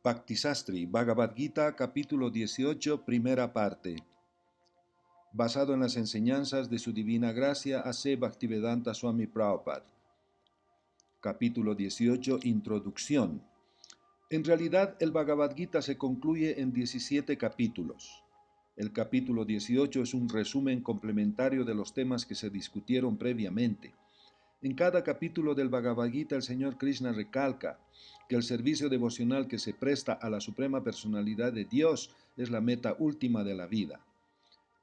Bhaktisastri, Bhagavad Gita, capítulo 18, primera parte. Basado en las enseñanzas de su divina gracia, A.C. Bhaktivedanta Swami Prabhupada. Capítulo 18, Introducción. En realidad, el Bhagavad Gita se concluye en 17 capítulos. El capítulo 18 es un resumen complementario de los temas que se discutieron previamente. En cada capítulo del Bhagavad Gita, el Señor Krishna recalca que el servicio devocional que se presta a la Suprema Personalidad de Dios es la meta última de la vida.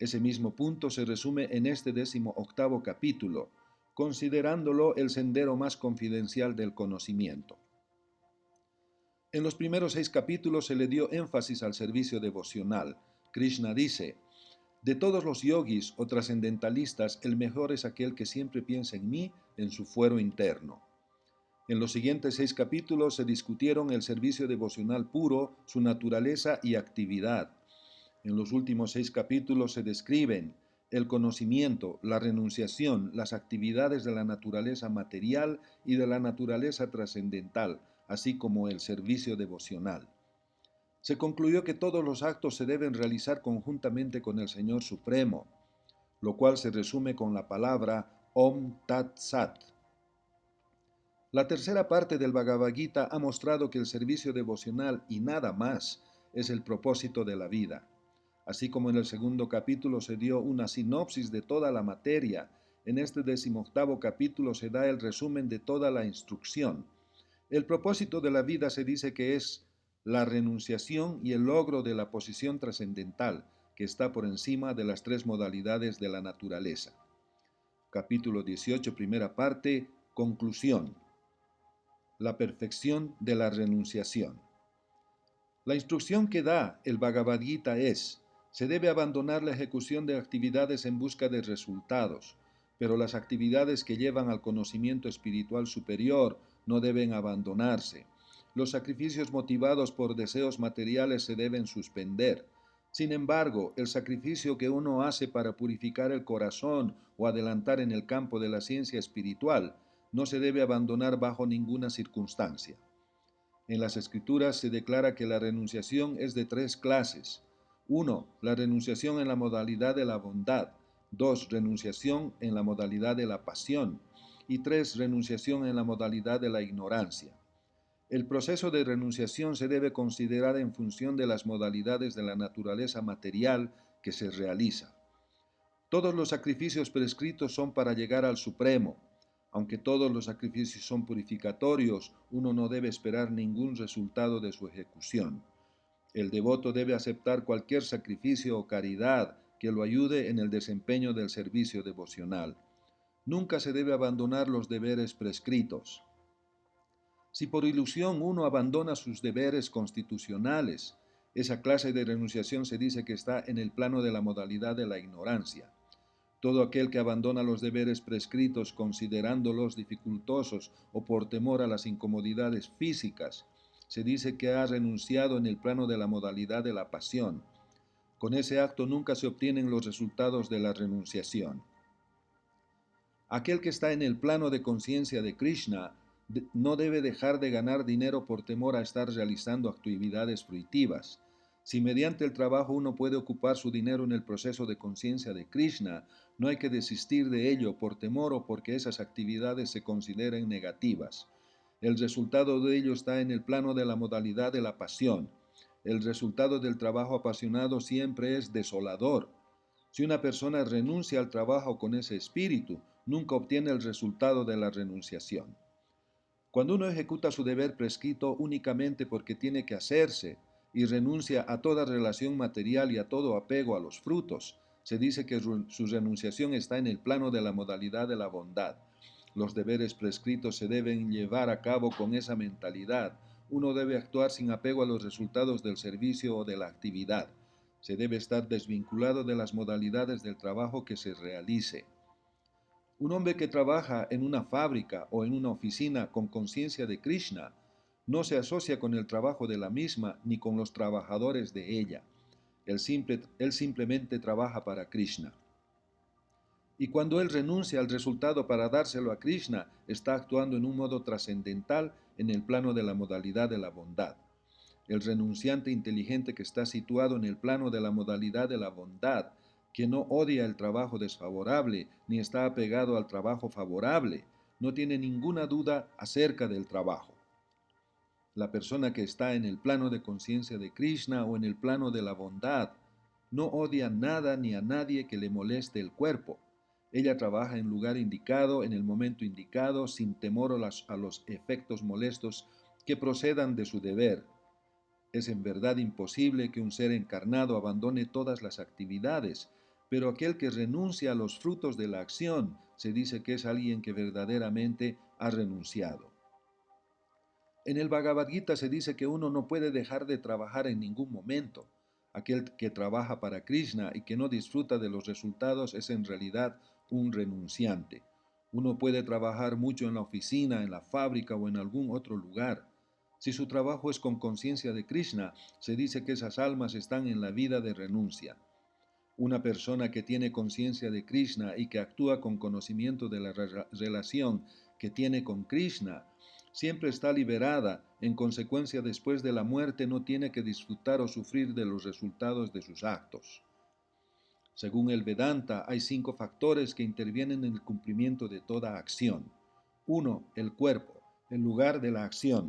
Ese mismo punto se resume en este 18º capítulo, considerándolo el sendero más confidencial del conocimiento. En los primeros 6 capítulos se le dio énfasis al servicio devocional. Krishna dice: de todos los yogis o trascendentalistas, el mejor es aquel que siempre piensa en mí, en su fuero interno. En los siguientes 6 capítulos se discutieron el servicio devocional puro, su naturaleza y actividad. En los últimos 6 capítulos se describen el conocimiento, la renunciación, las actividades de la naturaleza material y de la naturaleza trascendental, así como el servicio devocional. Se concluyó que todos los actos se deben realizar conjuntamente con el Señor Supremo, lo cual se resume con la palabra Om Tat Sat. La tercera parte del Bhagavad Gita ha mostrado que el servicio devocional y nada más es el propósito de la vida. Así como en el segundo capítulo se dio una sinopsis de toda la materia, en este 18º capítulo se da el resumen de toda la instrucción. El propósito de la vida se dice que es la renunciación y el logro de la posición trascendental, que está por encima de las 3 modalidades de la naturaleza. Capítulo 18, primera parte, conclusión. La perfección de la renunciación. La instrucción que da el Bhagavad Gita es: se debe abandonar la ejecución de actividades en busca de resultados, pero las actividades que llevan al conocimiento espiritual superior no deben abandonarse. Los sacrificios motivados por deseos materiales se deben suspender. Sin embargo, el sacrificio que uno hace para purificar el corazón o adelantar en el campo de la ciencia espiritual no se debe abandonar bajo ninguna circunstancia. En las Escrituras se declara que la renunciación es de 3 clases. 1. La renunciación en la modalidad de la bondad. 2. Renunciación en la modalidad de la pasión. Y 3. Renunciación en la modalidad de la ignorancia. El proceso de renunciación se debe considerar en función de las modalidades de la naturaleza material que se realiza. Todos los sacrificios prescritos son para llegar al Supremo. Aunque todos los sacrificios son purificatorios, uno no debe esperar ningún resultado de su ejecución. El devoto debe aceptar cualquier sacrificio o caridad que lo ayude en el desempeño del servicio devocional. Nunca se debe abandonar los deberes prescritos. Si por ilusión uno abandona sus deberes constitucionales, esa clase de renunciación se dice que está en el plano de la modalidad de la ignorancia. Todo aquel que abandona los deberes prescritos considerándolos dificultosos o por temor a las incomodidades físicas, se dice que ha renunciado en el plano de la modalidad de la pasión. Con ese acto nunca se obtienen los resultados de la renunciación. Aquel que está en el plano de conciencia de Krishna no debe dejar de ganar dinero por temor a estar realizando actividades fruitivas. Si mediante el trabajo uno puede ocupar su dinero en el proceso de conciencia de Krishna, no hay que desistir de ello por temor o porque esas actividades se consideren negativas. El resultado de ello está en el plano de la modalidad de la pasión. El resultado del trabajo apasionado siempre es desolador. Si una persona renuncia al trabajo con ese espíritu, nunca obtiene el resultado de la renunciación. Cuando uno ejecuta su deber prescrito únicamente porque tiene que hacerse y renuncia a toda relación material y a todo apego a los frutos, se dice que su renunciación está en el plano de la modalidad de la bondad. Los deberes prescritos se deben llevar a cabo con esa mentalidad. Uno debe actuar sin apego a los resultados del servicio o de la actividad. Se debe estar desvinculado de las modalidades del trabajo que se realice. Un hombre que trabaja en una fábrica o en una oficina con conciencia de Krishna no se asocia con el trabajo de la misma ni con los trabajadores de ella. Él simplemente trabaja para Krishna. Y cuando él renuncia al resultado para dárselo a Krishna, está actuando en un modo trascendental en el plano de la modalidad de la bondad. el renunciante inteligente que está situado en el plano de la modalidad de la bondad, que no odia el trabajo desfavorable ni está apegado al trabajo favorable, no tiene ninguna duda acerca del trabajo. La persona que está en el plano de conciencia de Krishna o en el plano de la bondad no odia nada ni a nadie que le moleste el cuerpo. Ella trabaja en lugar indicado, en el momento indicado, sin temor a los efectos molestos que procedan de su deber. Es en verdad imposible que un ser encarnado abandone todas las actividades, pero aquel que renuncia a los frutos de la acción se dice que es alguien que verdaderamente ha renunciado. En el Bhagavad Gita se dice que uno no puede dejar de trabajar en ningún momento. Aquel que trabaja para Krishna y que no disfruta de los resultados es en realidad un renunciante. Uno puede trabajar mucho en la oficina, en la fábrica o en algún otro lugar. Si su trabajo es con conciencia de Krishna, se dice que esas almas están en la vida de renuncia. Una persona que tiene conciencia de Krishna y que actúa con conocimiento de la relación que tiene con Krishna, siempre está liberada. En consecuencia, después de la muerte no tiene que disfrutar o sufrir de los resultados de sus actos. Según el Vedanta, hay 5 factores que intervienen en el cumplimiento de toda acción. 1. El cuerpo, el lugar de la acción.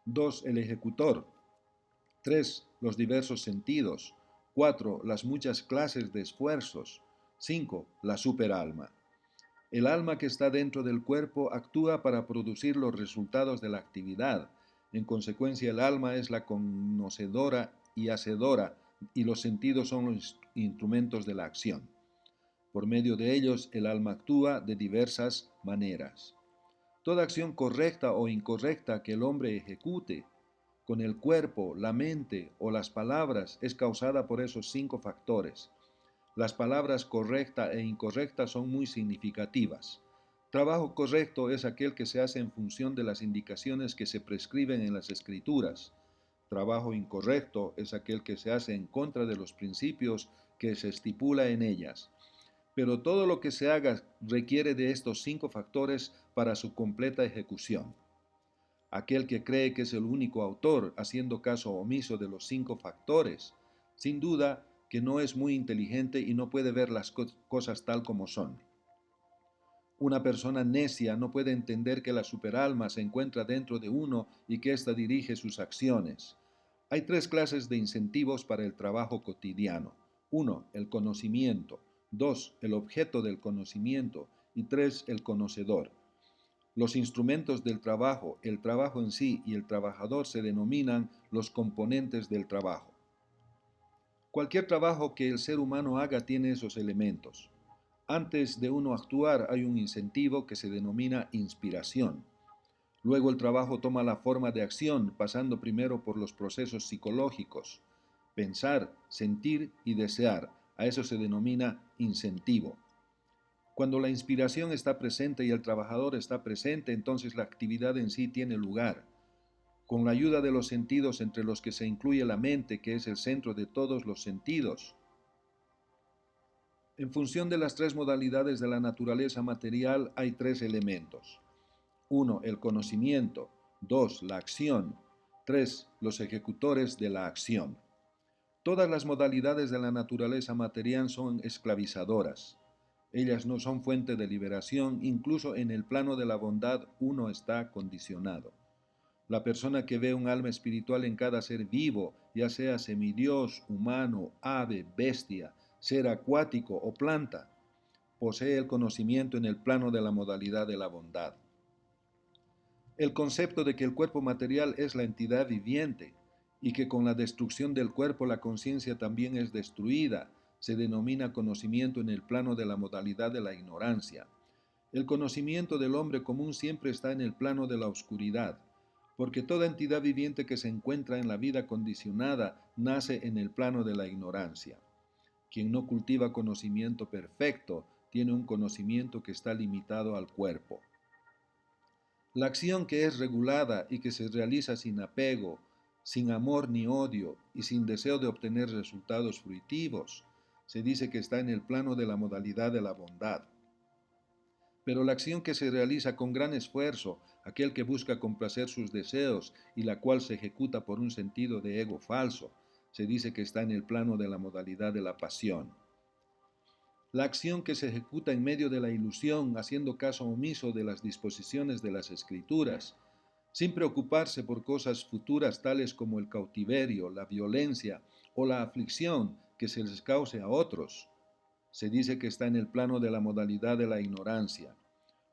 2. El ejecutor. 3. Los diversos sentidos. 4. Las muchas clases de esfuerzos. 5. La superalma. El alma que está dentro del cuerpo actúa para producir los resultados de la actividad. En consecuencia, el alma es la conocedora y hacedora, y los sentidos son los instrumentos de la acción. Por medio de ellos, el alma actúa de diversas maneras. Toda acción correcta o incorrecta que el hombre ejecute con el cuerpo, la mente o las palabras es causada por esos 5 factores. Las palabras correcta e incorrecta son muy significativas. Trabajo correcto es aquel que se hace en función de las indicaciones que se prescriben en las escrituras. Trabajo incorrecto es aquel que se hace en contra de los principios que se estipula en ellas. Pero todo lo que se haga requiere de estos 5 factores para su completa ejecución. Aquel que cree que es el único autor, haciendo caso omiso de los 5 factores, sin duda que no es muy inteligente y no puede ver las cosas tal como son. Una persona necia no puede entender que la superalma se encuentra dentro de uno y que ésta dirige sus acciones. Hay 3 clases de incentivos para el trabajo cotidiano. 1. El conocimiento. 2. El objeto del conocimiento. Y 3. El conocedor. Los instrumentos del trabajo, el trabajo en sí y el trabajador se denominan los componentes del trabajo. Cualquier trabajo que el ser humano haga tiene esos elementos. Antes de uno actuar hay un incentivo que se denomina inspiración. Luego el trabajo toma la forma de acción, pasando primero por los procesos psicológicos. Pensar, sentir y desear. A eso se denomina incentivo. Cuando la inspiración está presente y el trabajador está presente, entonces la actividad en sí tiene lugar. Con la ayuda de los sentidos, entre los que se incluye la mente, que es el centro de todos los sentidos. En función de las 3 modalidades de la naturaleza material, hay 3 elementos. 1. El conocimiento. 2. La acción. 3. Los ejecutores de la acción. Todas las modalidades de la naturaleza material son esclavizadoras. Ellas no son fuente de liberación, incluso en el plano de la bondad uno está condicionado. La persona que ve un alma espiritual en cada ser vivo, ya sea semidios, humano, ave, bestia, ser acuático o planta, posee el conocimiento en el plano de la modalidad de la bondad. El concepto de que el cuerpo material es la entidad viviente y que con la destrucción del cuerpo la conciencia también es destruida, se denomina conocimiento en el plano de la modalidad de la ignorancia. El conocimiento del hombre común siempre está en el plano de la oscuridad, porque toda entidad viviente que se encuentra en la vida condicionada nace en el plano de la ignorancia. Quien no cultiva conocimiento perfecto tiene un conocimiento que está limitado al cuerpo. La acción que es regulada y que se realiza sin apego, sin amor ni odio y sin deseo de obtener resultados fruitivos, se dice que está en el plano de la modalidad de la bondad. Pero la acción que se realiza con gran esfuerzo, aquel que busca complacer sus deseos y la cual se ejecuta por un sentido de ego falso, se dice que está en el plano de la modalidad de la pasión. La acción que se ejecuta en medio de la ilusión, haciendo caso omiso de las disposiciones de las escrituras, sin preocuparse por cosas futuras tales como el cautiverio, la violencia o la aflicción que se les cause a otros, se dice que está en el plano de la modalidad de la ignorancia.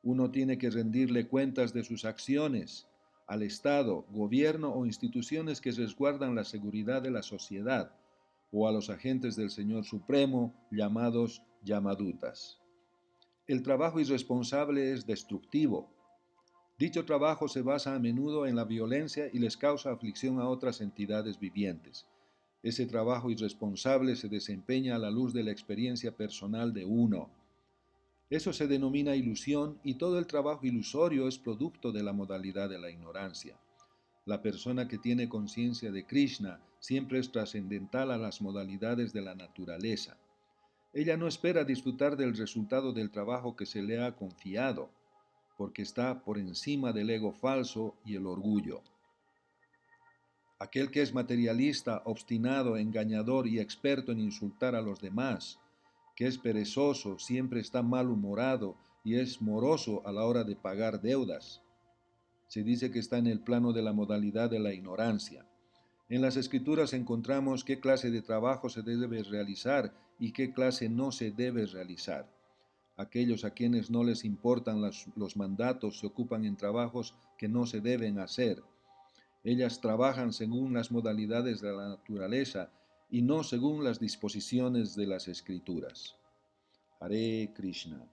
Uno tiene que rendirle cuentas de sus acciones al Estado, gobierno o instituciones que resguardan la seguridad de la sociedad, o a los agentes del Señor Supremo, llamados Yamadutas. El trabajo irresponsable es destructivo. Dicho trabajo se basa a menudo en la violencia y les causa aflicción a otras entidades vivientes. Ese trabajo irresponsable se desempeña a la luz de la experiencia personal de uno. Eso se denomina ilusión y todo el trabajo ilusorio es producto de la modalidad de la ignorancia. La persona que tiene conciencia de Krishna siempre es trascendental a las modalidades de la naturaleza. Ella no espera disfrutar del resultado del trabajo que se le ha confiado, porque está por encima del ego falso y el orgullo. Aquel que es materialista, obstinado, engañador y experto en insultar a los demás, que es perezoso, siempre está malhumorado y es moroso a la hora de pagar deudas. Se dice que está en el plano de la modalidad de la ignorancia. En las escrituras encontramos qué clase de trabajo se debe realizar y qué clase no se debe realizar. Aquellos a quienes no les importan los mandatos se ocupan en trabajos que no se deben hacer. Ellas trabajan según las modalidades de la naturaleza y no según las disposiciones de las escrituras. Hare Krishna.